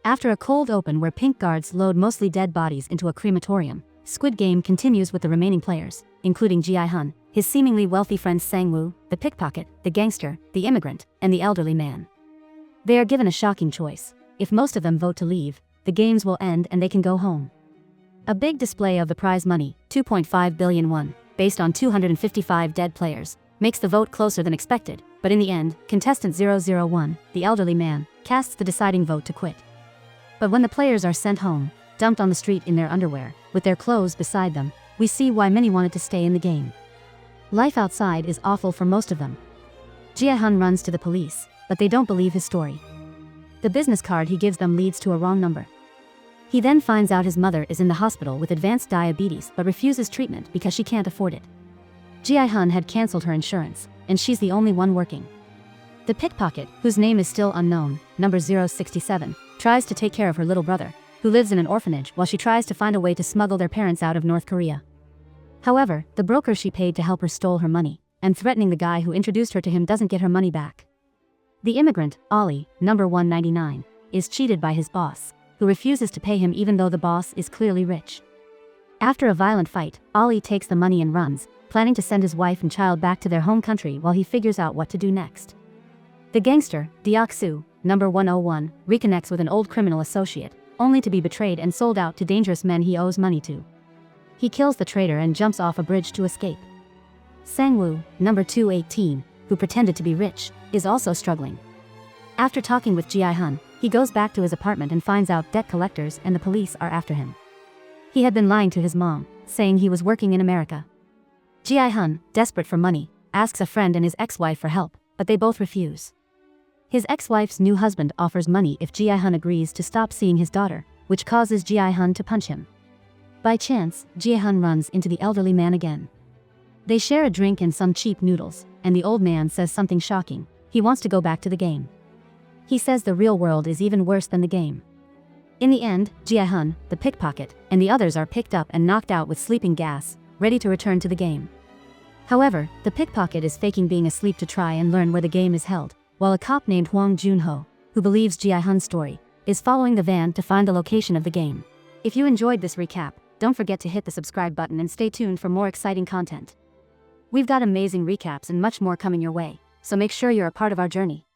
After a cold open where pink guards load mostly dead bodies into a crematorium, Squid Game continues with the remaining players, including Ji-hun, his seemingly wealthy friend Sang-woo, the pickpocket, the gangster, the immigrant, and the elderly man. They are given a shocking choice. If most of them vote to leave, the games will end and they can go home. A big display of the prize money, 2.5 billion won, based on 255 dead players, makes the vote closer than expected, but in the end, contestant 001, the elderly man, casts the deciding vote to quit. But when the players are sent home, dumped on the street in their underwear, with their clothes beside them, we see why many wanted to stay in the game. Life outside is awful for most of them. Ji-hun runs to the police, but they don't believe his story. The business card he gives them leads to a wrong number. He then finds out his mother is in the hospital with advanced diabetes but refuses treatment because she can't afford it. Ji-hun had cancelled her insurance, and she's the only one working. The pickpocket, whose name is still unknown, number 067, tries to take care of her little brother, who lives in an orphanage, while she tries to find a way to smuggle their parents out of North Korea. However, the broker she paid to help her stole her money, and threatening the guy who introduced her to him doesn't get her money back. The immigrant, Ollie, number 199, is cheated by his boss, who refuses to pay him even though the boss is clearly rich. After a violent fight, Ollie takes the money and runs, planning to send his wife and child back to their home country while he figures out what to do next. The gangster, Deok-soo, number 101, reconnects with an old criminal associate, only to be betrayed and sold out to dangerous men he owes money to. He kills the traitor and jumps off a bridge to escape. Sang-woo, number 218, who pretended to be rich, is also struggling. After talking with Ji-hun, he goes back to his apartment and finds out debt collectors and the police are after him. He had been lying to his mom, saying he was working in America. Ji-hun, desperate for money, asks a friend and his ex-wife for help, but they both refuse. His ex-wife's new husband offers money if Ji-hun agrees to stop seeing his daughter, which causes Ji-hun to punch him. By chance, Ji-hun runs into the elderly man again. They share a drink and some cheap noodles, and the old man says something shocking. He wants to go back to the game. He says the real world is even worse than the game. In the end, Ji-hun, the pickpocket, and the others are picked up and knocked out with sleeping gas, ready to return to the game. However, the pickpocket is faking being asleep to try and learn where the game is held, while a cop named Hwang Jun-ho, who believes Ji-hun's story, is following the van to find the location of the game. If you enjoyed this recap, don't forget to hit the subscribe button and stay tuned for more exciting content. We've got amazing recaps and much more coming your way, so make sure you're a part of our journey.